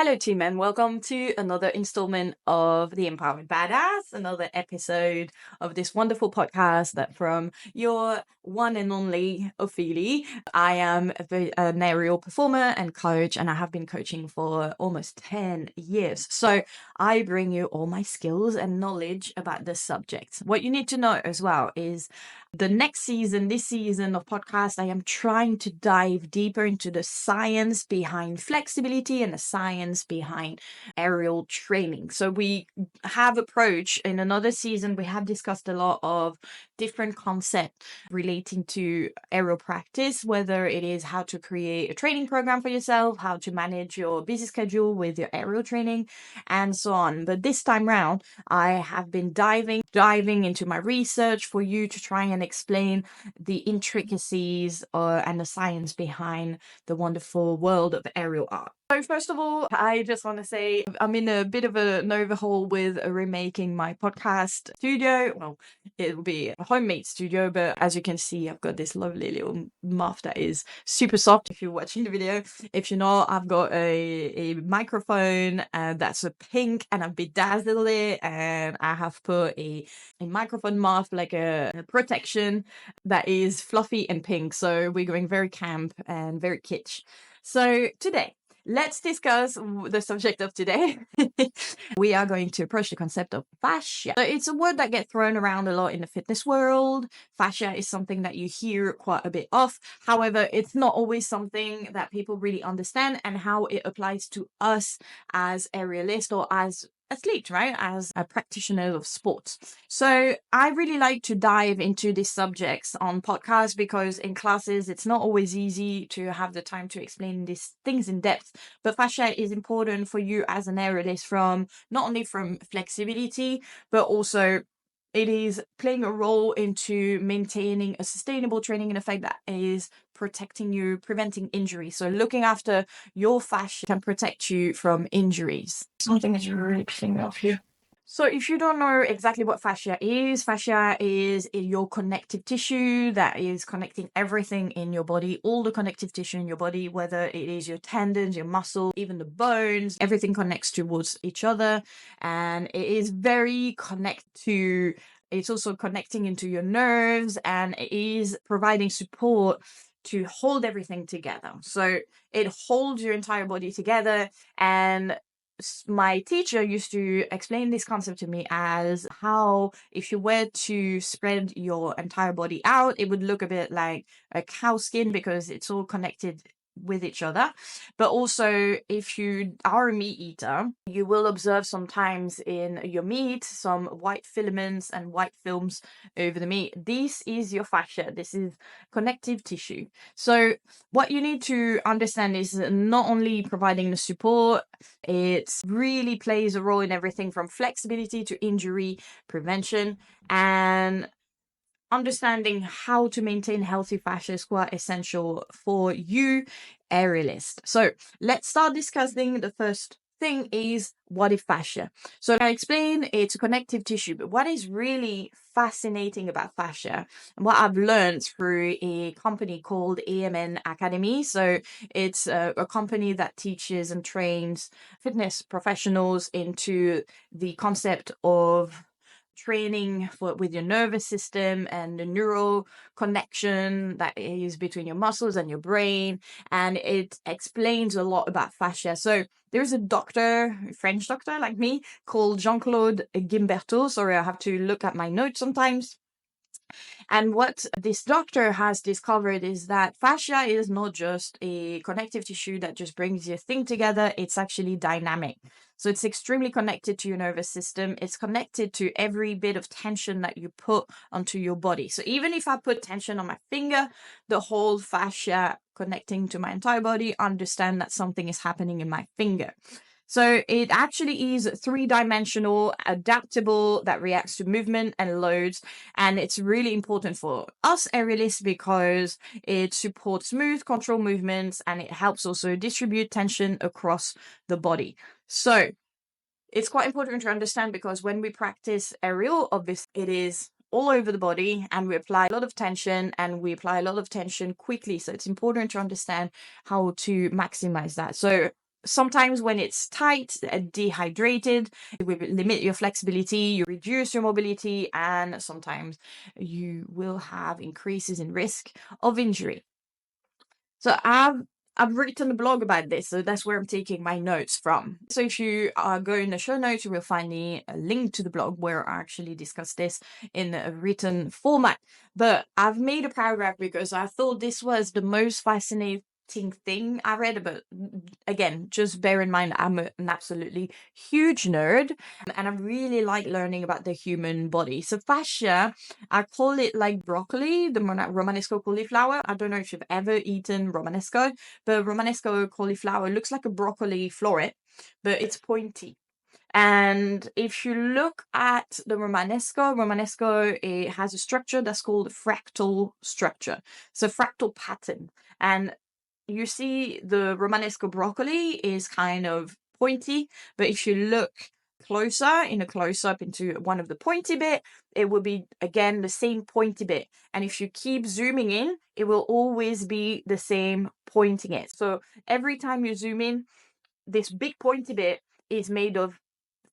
Hello, team, and welcome to another installment of The Empowered Badass, another episode of this wonderful podcast that from your one and only Ophelia. I am an aerial performer and coach, and I have been coaching for almost 10 years. So I bring you all my skills and knowledge about this subject. What you need to know as well is this season of podcast, I am trying to dive deeper into the science behind flexibility and the science behind aerial training. So we have approached in another season, we have discussed a lot of different concepts relating to aerial practice, whether it is how to create a training program for yourself, how to manage your busy schedule with your aerial training, and so on. But this time round, I have been diving into my research for you to try and explain the intricacies and the science behind the wonderful world of aerial art. So first of all, I just want to say I'm in a bit of an overhaul with remaking my podcast studio. Well, it will be a homemade studio, but as you can see, I've got this lovely little muff that is super soft if you're watching the video. If you're not, I've got a microphone that's a pink, and I've bedazzled it, and I have put a microphone muff, like a protection that is fluffy and pink. So we're going very camp and very kitsch. So today, let's discuss the subject of today. We are going to approach the concept of fascia. So it's a word that gets thrown around a lot in the fitness world. Fascia is something that you hear quite a bit of. However, it's not always something that people really understand and how it applies to us as aerialists or as athletes, right? As a practitioner of sports. So I really like to dive into these subjects on podcasts because in classes, it's not always easy to have the time to explain these things in depth. But fascia is important for you as an aerialist from not only from flexibility, but also it is playing a role into maintaining a sustainable training effect that is protecting you, preventing injury. So looking after your fascia can protect you from injuries. Something that you're really pissing me off here. So if you don't know exactly what fascia is your connective tissue that is connecting everything in your body, all the connective tissue in your body, whether it is your tendons, your muscle, even the bones, everything connects towards each other. And it is very it's also connecting into your nerves, and it is providing support to hold everything together. So it holds your entire body together. And my teacher used to explain this concept to me as how if you were to spread your entire body out, it would look a bit like a cow skin because it's all connected with each other. But also, if you are a meat eater, you will observe sometimes in your meat some white filaments and white films over the meat. This is your fascia. This is connective tissue. So what you need to understand is not only providing the support, it really plays a role in everything from flexibility to injury prevention, and understanding how to maintain healthy fascia is quite essential for you, aerialist. So let's start discussing the first thing is what is fascia. So I explained it's a connective tissue, but what is really fascinating about fascia and what I've learned through a company called AMN Academy. So it's a company that teaches and trains fitness professionals into the concept of training with your nervous system and the neural connection that is between your muscles and your brain. And it explains a lot about fascia. So there's a doctor, a French doctor like me, called Jean-Claude Gimberto. Sorry, I have to look at my notes sometimes. And what this doctor has discovered is that fascia is not just a connective tissue that just brings your thing together, it's actually dynamic. So it's extremely connected to your nervous system. It's connected to every bit of tension that you put onto your body. So even if I put tension on my finger, the whole fascia connecting to my entire body understand that something is happening in my finger. So it actually is three-dimensional, adaptable, that reacts to movement and loads. And it's really important for us aerialists because it supports smooth control movements and it helps also distribute tension across the body. So it's quite important to understand because when we practice aerial, obviously it is all over the body and we apply a lot of tension and we apply a lot of tension quickly. So it's important to understand how to maximize that. So sometimes when it's tight and dehydrated, it will limit your flexibility, you reduce your mobility, and sometimes you will have increases in risk of injury. So I've written a blog about this, so that's where I'm taking my notes from. So if you go in the show notes, you will find a link to the blog where I actually discuss this in a written format. But I've made a paragraph because I thought this was the most fascinating thing I read. But again, just bear in mind I'm an absolutely huge nerd, and I really like learning about the human body. So fascia, I call it like broccoli, the Romanesco cauliflower. I don't know if you've ever eaten Romanesco, but Romanesco cauliflower looks like a broccoli floret, but it's pointy. And if you look at the Romanesco, it has a structure that's called fractal structure. So fractal pattern. And you see the Romanesco broccoli is kind of pointy, but if you look closer in a close-up into one of the pointy bit, it will be again the same pointy bit. And if you keep zooming in, it will always be the same pointing it. So every time you zoom in, this big pointy bit is made of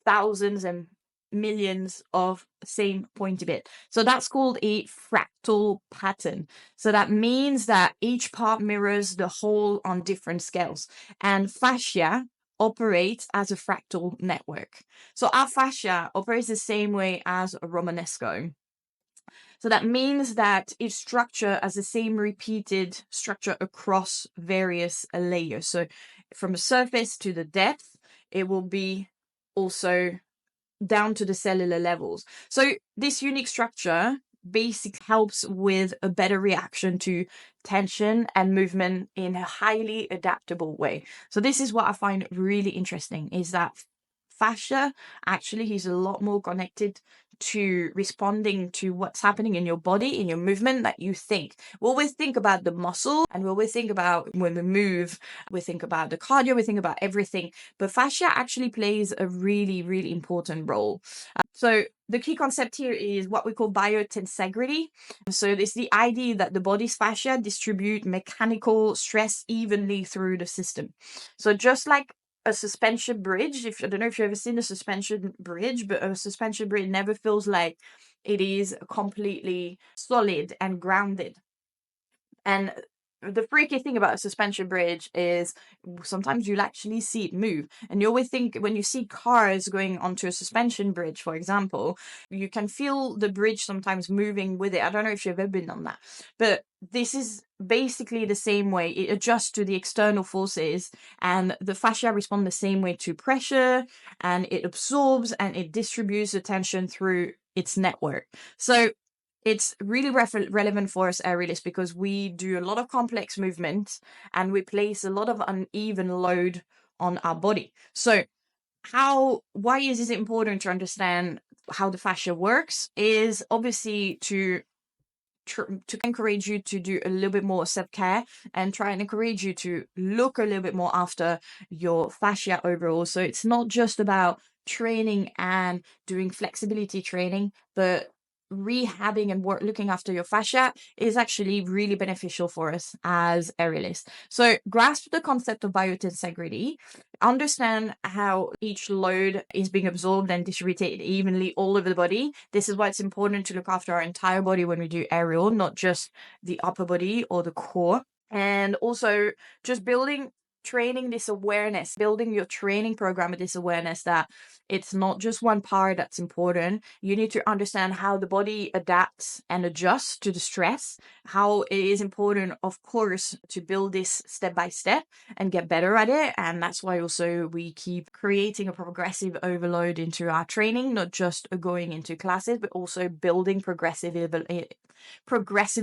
thousands and millions of same pointy bit. So that's called a fractal pattern. So that means that each part mirrors the whole on different scales. And fascia operates as a fractal network. So our fascia operates the same way as a Romanesco. So that means that each structure has the same repeated structure across various layers. So from the surface to the depth, it will be also down to the cellular levels. So this unique structure basically helps with a better reaction to tension and movement in a highly adaptable way. So this is what I find really interesting, is that fascia actually is a lot more connected to responding to what's happening in your body, in your movement, that you think. We always think about the muscle, and we always think about when we move, we think about the cardio, we think about everything. But fascia actually plays a really, really important role. So the key concept here is what we call biotensegrity. So it's the idea that the body's fascia distribute mechanical stress evenly through the system. So just like a suspension bridge, I don't know if you've ever seen a suspension bridge, but a suspension bridge never feels like it is completely solid and grounded. And the freaky thing about a suspension bridge is sometimes you'll actually see it move. And you always think when you see cars going onto a suspension bridge, for example, you can feel the bridge sometimes moving with it. I don't know if you've ever been on that, but this is basically the same way. It adjusts to the external forces, and the fascia respond the same way to pressure, and it absorbs and it distributes the tension through its network. So it's really relevant for us aerialists because we do a lot of complex movements and we place a lot of uneven load on our body. So why is it important to understand how the fascia works? Is obviously to encourage you to do a little bit more self-care and try and encourage you to look a little bit more after your fascia overall. So it's not just about training and doing flexibility training, but rehabbing and looking after your fascia is actually really beneficial for us as aerialists. So grasp the concept of biotensegrity, understand how each load is being absorbed and distributed evenly all over the body. This is why it's important to look after our entire body when we do aerial, not just the upper body or the core. And also just training this awareness, building your training program with this awareness that it's not just one part that's important. You need to understand how the body adapts and adjusts to the stress, how it is important, of course, to build this step by step and get better at it. And that's why also we keep creating a progressive overload into our training, not just going into classes, but also building progressive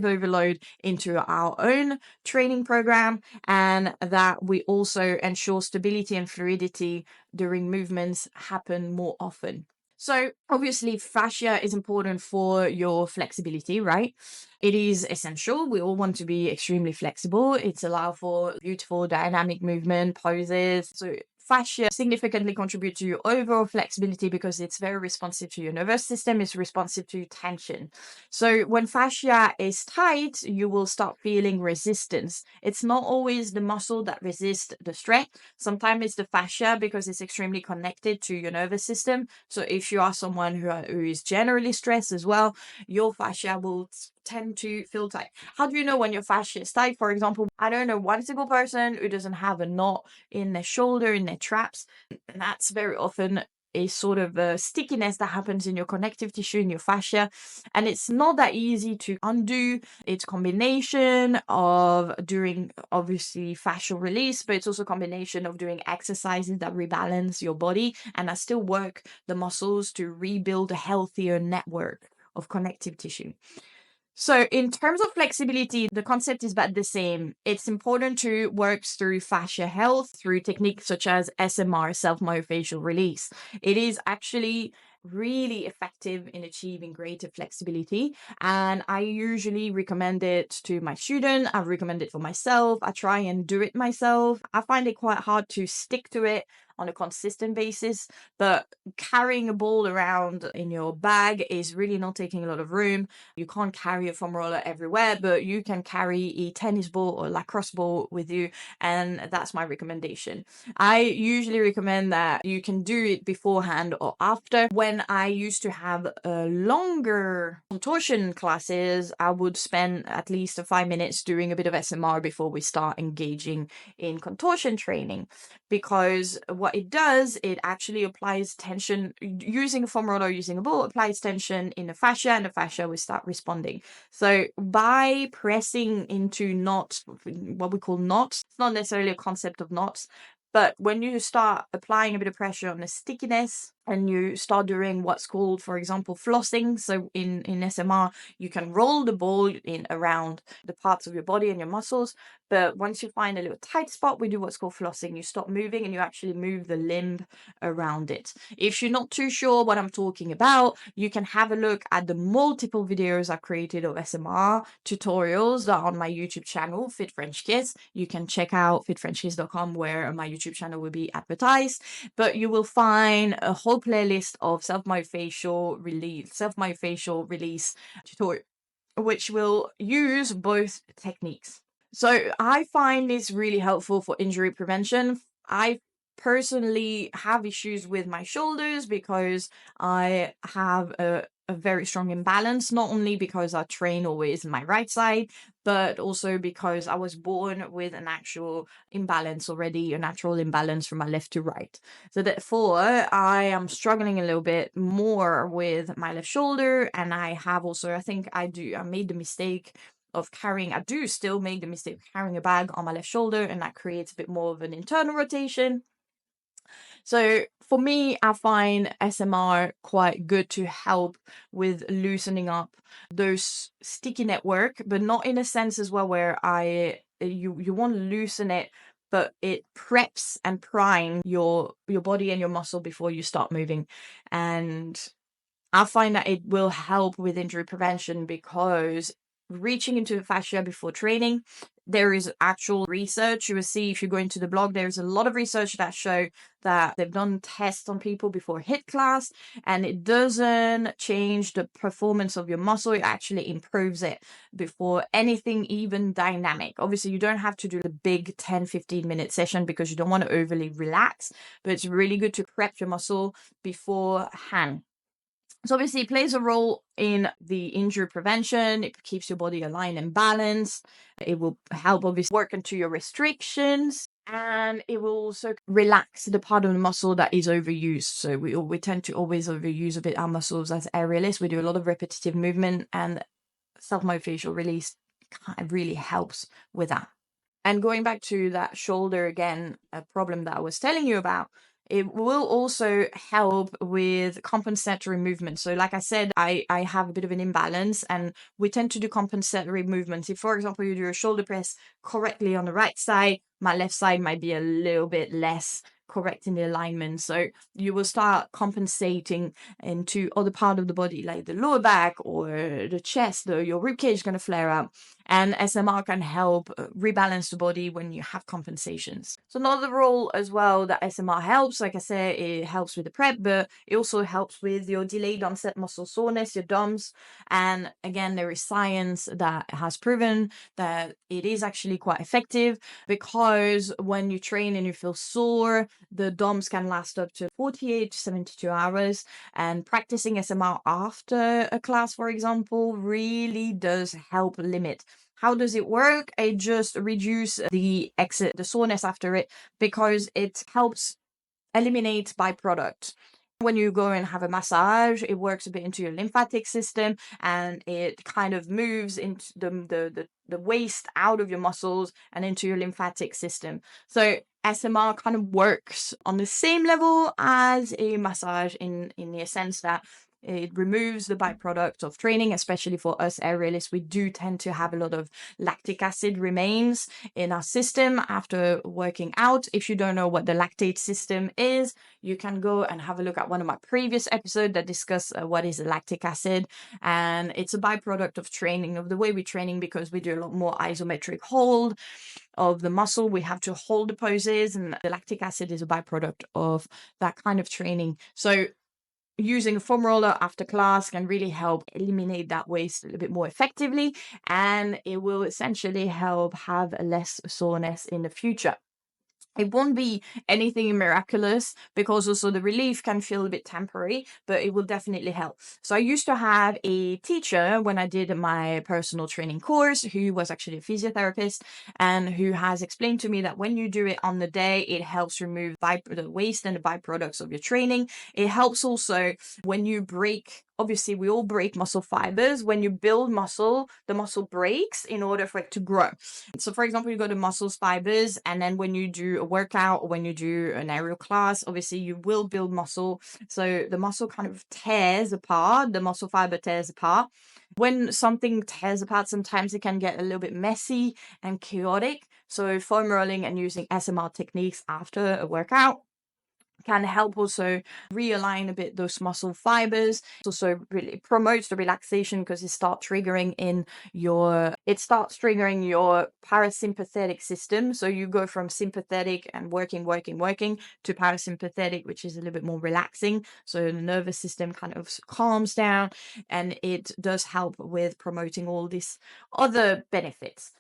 overload into our own training program, and that we also ensure stability and fluidity during movements happen more often. So obviously fascia is important for your flexibility, right? It is essential. We all want to be extremely flexible. It's allow for beautiful dynamic movement poses. So Fascia significantly contributes to your overall flexibility because it's very responsive to your nervous system, it's responsive to tension. So when fascia is tight, you will start feeling resistance. It's not always the muscle that resists the stress. Sometimes it's the fascia because it's extremely connected to your nervous system. So if you are someone who is generally stressed as well, your fascia will tend to feel tight. How do you know when your fascia is tight? For example, I don't know one single person who doesn't have a knot in their shoulder, in their traps. And that's very often a sort of a stickiness that happens in your connective tissue, in your fascia. And it's not that easy to undo. It's a combination of doing, obviously, fascial release, but it's also a combination of doing exercises that rebalance your body and that still work the muscles to rebuild a healthier network of connective tissue. So in terms of flexibility, the concept is about the same. It's important to work through fascia health through techniques such as SMR, self-myofascial release. It is actually really effective in achieving greater flexibility, and I usually recommend it to my student. I recommend it for myself. I try and do it myself. I find it quite hard to stick to it on a consistent basis, but carrying a ball around in your bag is really not taking a lot of room. You can't carry a foam roller everywhere, but you can carry a tennis ball or lacrosse ball with you, and that's my recommendation. I usually recommend that you can do it beforehand or after. When I used to have longer contortion classes, I would spend at least 5 minutes doing a bit of SMR before we start engaging in contortion training, because what it does, it actually applies tension. Using a foam roller, using a ball applies tension in the fascia, and the fascia will start responding. So by pressing into knots, what we call knots, it's not necessarily a concept of knots, but when you start applying a bit of pressure on the stickiness and you start doing what's called, for example, flossing. So in SMR, you can roll the ball in around the parts of your body and your muscles. But once you find a little tight spot, we do what's called flossing. You stop moving and you actually move the limb around it. If you're not too sure what I'm talking about, you can have a look at the multiple videos I've created of SMR tutorials that are on my YouTube channel, Fit French Kids. You can check out fitfrenchkids.com where my YouTube channel will be advertised, but you will find a whole playlist of self-myofascial release tutorial, which will use both techniques. So I find this really helpful for injury prevention. I personally have issues with my shoulders because I have a very strong imbalance, not only because I train always my right side, but also because I was born with an actual imbalance already, a natural imbalance from my left to right. So therefore, I am struggling a little bit more with my left shoulder, and I have also, I made the mistake of carrying, I do still make the mistake of carrying a bag on my left shoulder, and that creates a bit more of an internal rotation. So for me, I find SMR quite good to help with loosening up those sticky network, but not in a sense as well where you want to loosen it, but it preps and primes your body and your muscle before you start moving. And I find that it will help with injury prevention because reaching into the fascia before training, there is actual research. You will see if you go into the blog, there's a lot of research that show that they've done tests on people before HIIT class, and it doesn't change the performance of your muscle. It actually improves it before anything even dynamic. Obviously, you don't have to do the big 10-15 minute session because you don't want to overly relax, but it's really good to prep your muscle beforehand. So obviously it plays a role in the injury prevention. It keeps your body aligned and balanced. It will help obviously work into your restrictions, and it will also relax the part of the muscle that is overused. So we tend to always overuse a bit our muscles as aerialists. We do a lot of repetitive movement, and self-myofascial release kind of really helps with that. And going back to that shoulder again, a problem that I was telling you about, it will also help with compensatory movement. So like I said, I have a bit of an imbalance, and we tend to do compensatory movements. If, for example, you do a shoulder press correctly on the right side, my left side might be a little bit less correcting the alignment. So you will start compensating into other part of the body, like the lower back or the chest. Your rib cage is going to flare up. And SMR can help rebalance the body when you have compensations. So another role as well that SMR helps, like I said, it helps with the prep, but it also helps with your delayed onset muscle soreness, your DOMS. And again, there is science that has proven that it is actually quite effective, because when you train and you feel sore, the DOMS can last up to 48 to 72 hours. And practicing SMR after a class, for example, really does help limit. How does it work? It just reduces the soreness after it, because it helps eliminate byproduct. When you go and have a massage, it works a bit into your lymphatic system, and it kind of moves into the waste out of your muscles and into your lymphatic system. So SMR kind of works on the same level as a massage in the sense that it removes the byproduct of training, especially for us aerialists. We do tend to have a lot of lactic acid remains in our system after working out. If you don't know what the lactate system is, you can go and have a look at one of my previous episodes that discuss what is lactic acid. And it's a byproduct of training, of the way we're training, because we do a lot more isometric hold of the muscle. We have to hold the poses, and the lactic acid is a byproduct of that kind of training. So using a foam roller after class can really help eliminate that waste a little bit more effectively, and it will essentially help have less soreness in the future. It won't be anything miraculous, because also the relief can feel a bit temporary, but it will definitely help. So I used to have a teacher when I did my personal training course who was actually a physiotherapist, and who has explained to me that when you do it on the day, it helps remove the waste and the byproducts of your training. It helps also when you break. Obviously, we all break muscle fibers. When you build muscle, the muscle breaks in order for it to grow. So, for example, you go to muscles fibers, and then when you do a workout or when you do an aerial class, obviously you will build muscle. So the muscle kind of tears apart, the muscle fiber tears apart. When something tears apart, sometimes it can get a little bit messy and chaotic. So foam rolling and using SMR techniques after a workout can help also realign a bit those muscle fibers. It also really promotes the relaxation, because it starts triggering your parasympathetic system. So you go from sympathetic and working to parasympathetic, which is a little bit more relaxing. So the nervous system kind of calms down, and it does help with promoting all these other benefits.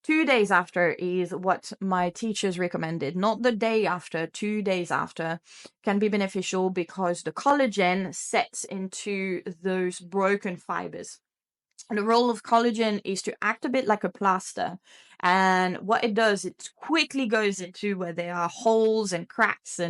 2 days after is what my teachers recommended, not the day after. 2 days after can be beneficial, because the collagen sets into those broken fibers. And the role of collagen is to act a bit like a plaster. And what it does, it quickly goes into where there are holes and cracks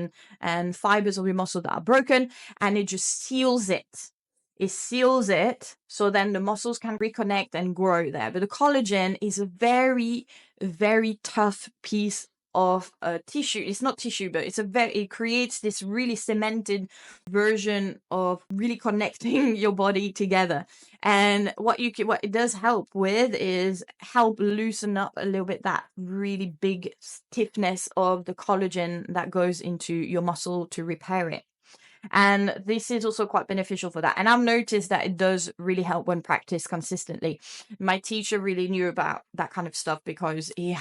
and fibers of your muscle that are broken, and it just seals it. It seals it, so then the muscles can reconnect and grow there. But the collagen is a very, very tough piece of tissue. It's not tissue, but it creates this really cemented version of really connecting your body together. And what it does help with is help loosen up a little bit that really big stiffness of the collagen that goes into your muscle to repair it. And this is also quite beneficial for that. And I've noticed that it does really help when practiced consistently. My teacher really knew about that kind of stuff, because he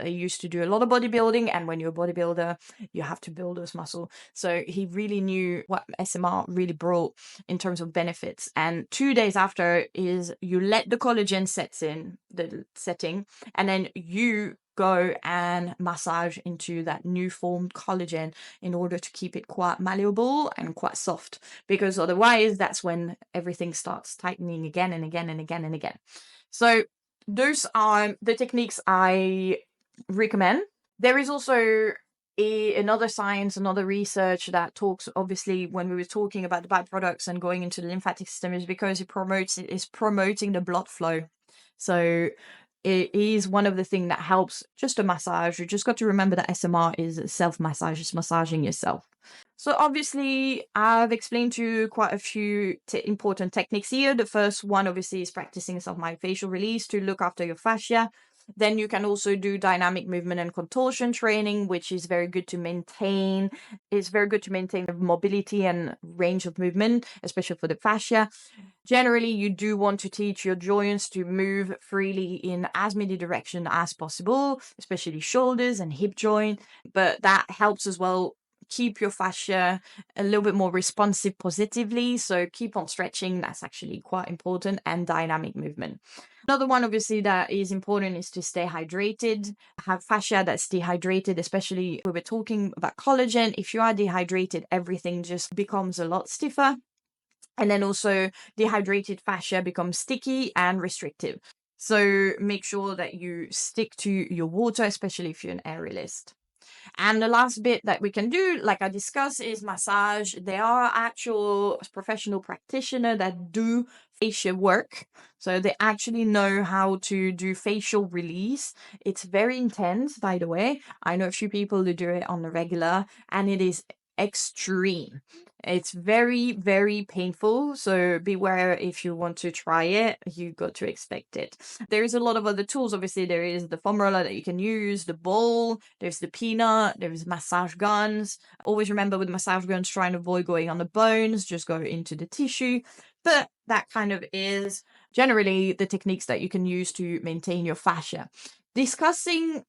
used to do a lot of bodybuilding. And when you're a bodybuilder, you have to build those muscle. So he really knew what SMR really brought in terms of benefits. And 2 days after is you let the collagen setting, and then you go and massage into that new formed collagen in order to keep it quite malleable and quite soft, because otherwise that's when everything starts tightening again and again and again and again. So those are the techniques I recommend. There is also another research that talks, obviously, when we were talking about the byproducts and going into the lymphatic system, is because it is promoting the blood flow. So it is one of the things that helps just a massage. You just got to remember that SMR is self-massage, it's massaging yourself. So obviously, I've explained to you quite a few important techniques here. The first one, obviously, is practicing self-myofascial release to look after your fascia. Then you can also do dynamic movement and contortion training, which is very good to maintain. It's very good to maintain mobility and range of movement, especially for the fascia. Generally, you do want to teach your joints to move freely in as many directions as possible, especially shoulders and hip joint. But that helps as well keep your fascia a little bit more responsive positively. So keep on stretching. That's actually quite important, and dynamic movement. Another one, obviously, that is important is to stay hydrated. Have fascia that's dehydrated, especially when we're talking about collagen. If you are dehydrated, everything just becomes a lot stiffer. And then also dehydrated fascia becomes sticky and restrictive. So make sure that you stick to your water, especially if you're an aerialist. And the last bit that we can do, like I discussed, is massage. There are actual professional practitioners that do facial work. So they actually know how to do facial release. It's very intense, by the way. I know a few people who do it on the regular, and it is extreme. It's very, very painful. So beware if you want to try it, you got to expect it. There is a lot of other tools. Obviously, there is the foam roller that you can use, the ball, there's the peanut, there's massage guns. Always remember with massage guns, try and avoid going on the bones, just go into the tissue. But that kind of is generally the techniques that you can use to maintain your fascia. Discussing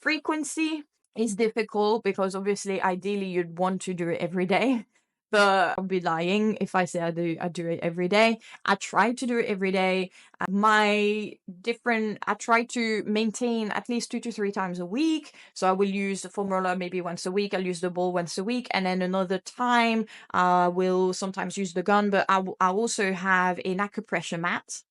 frequency is difficult because obviously, ideally, you'd want to do it every day. But I'll be lying if I say I do it every day. I try to do it every day. I try to maintain at least 2 to 3 times a week. So I will use the foam roller maybe once a week. I'll use the ball once a week. And then another time I will sometimes use the gun, but I also have an acupressure mat,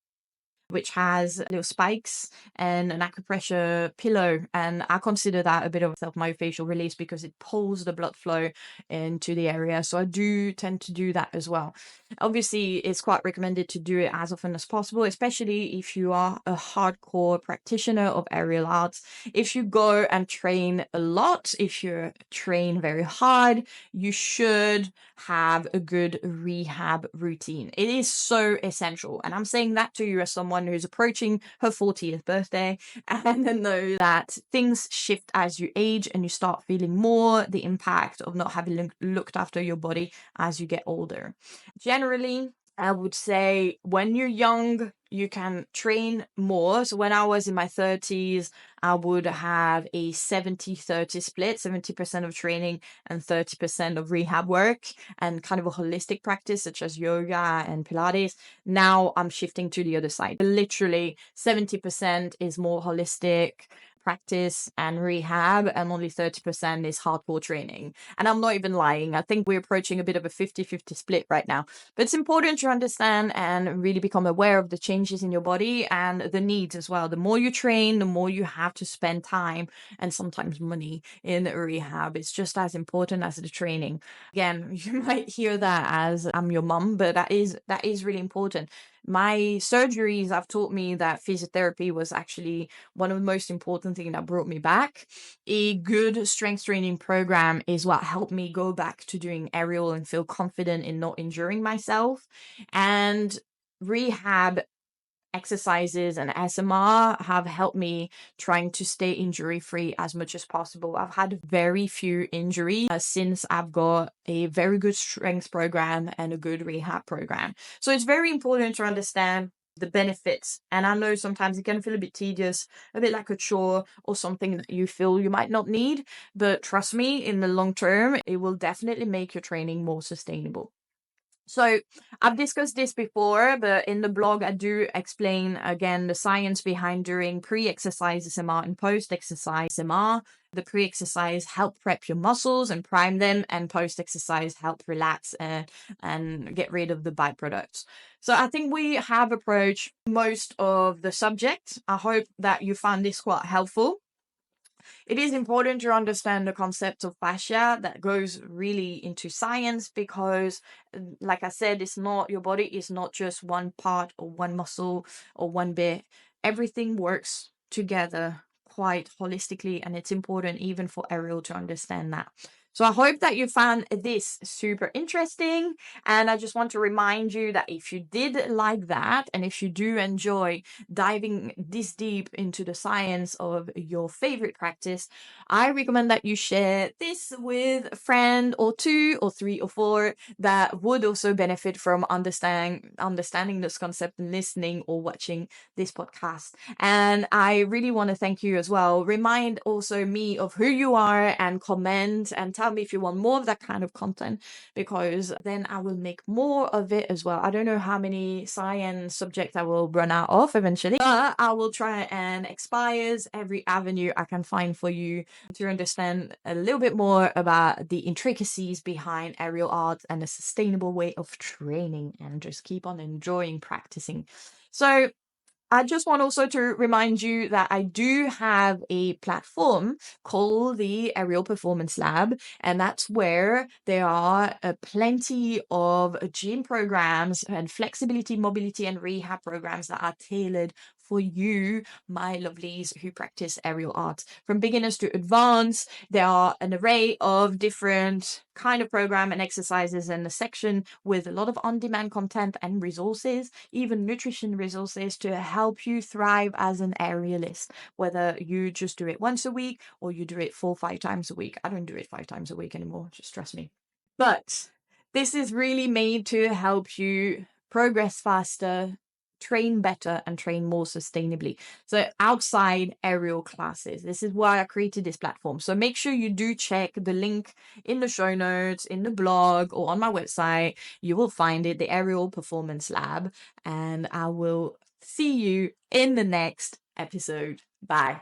which has little spikes and an acupressure pillow. And I consider that a bit of self-myofascial release because it pulls the blood flow into the area. So I do tend to do that as well. Obviously, it's quite recommended to do it as often as possible, especially if you are a hardcore practitioner of aerial arts. If you go and train a lot, if you train very hard, you should have a good rehab routine. It is so essential. And I'm saying that to you as someone who's approaching her 40th birthday and know that things shift as you age and you start feeling more the impact of not having looked after your body as you get older. Generally, I would say when you're young, you can train more. So when I was in my 30s, I would have a 70-30 split, 70% of training and 30% of rehab work and kind of a holistic practice such as yoga and Pilates. Now I'm shifting to the other side. Literally 70% is more holistic practice and rehab, and only 30% is hardcore training. And I'm not even lying. I think we're approaching a bit of a 50-50 split right now. But it's important to understand and really become aware of the changes in your body and the needs as well. The more you train, the more you have to spend time and sometimes money in rehab. It's just as important as the training. Again, you might hear that as I'm your mum, but that is really important. My surgeries have taught me that physiotherapy was actually one of the most important things that brought me back. A good strength training program is what helped me go back to doing aerial and feel confident in not injuring myself. And rehab exercises and SMR have helped me trying to stay injury free as much as possible. I've had very few injuries since I've got a very good strength program and a good rehab program. So it's very important to understand the benefits. And I know sometimes it can feel a bit tedious, a bit like a chore or something that you feel you might not need. But trust me, in the long term, it will definitely make your training more sustainable. So I've discussed this before, but in the blog, I do explain again the science behind doing pre-exercise SMR and post-exercise SMR. The pre-exercise help prep your muscles and prime them, and post-exercise help relax and get rid of the byproducts. So I think we have approached most of the subject. I hope that you found this quite helpful. It is important to understand the concept of fascia that goes really into science because, like I said, your body is not just one part or one muscle or one bit. Everything works together quite holistically, and it's important even for Ariel to understand that. So I hope that you found this super interesting. And I just want to remind you that if you did like that, and if you do enjoy diving this deep into the science of your favorite practice, I recommend that you share this with a friend or two or three or four that would also benefit from understanding this concept and listening or watching this podcast. And I really want to thank you as well. Remind also me of who you are and comment and tell me if you want more of that kind of content, because then I will make more of it as well. I don't know how many science subjects I will run out of eventually, but I will try and expires every avenue I can find for you to understand a little bit more about the intricacies behind aerial art and a sustainable way of training, and just keep on enjoying practicing. So I just want also to remind you that I do have a platform called the Aerial Performance Lab, and that's where there are plenty of gym programs and flexibility, mobility, and rehab programs that are tailored for you, my lovelies who practice aerial art. From beginners to advanced, there are an array of different kind of program and exercises in the section with a lot of on-demand content and resources, even nutrition resources to help you thrive as an aerialist, whether you just do it once a week or you do it 4-5 times a week. I don't do it 5 times a week anymore, just trust me. But this is really made to help you progress faster, train better, and train more sustainably. So outside aerial classes, this is why I created this platform. So make sure you do check the link in the show notes, in the blog, or on my website. You will find it, the Aerial Performance Lab, and I will see you in the next episode. Bye.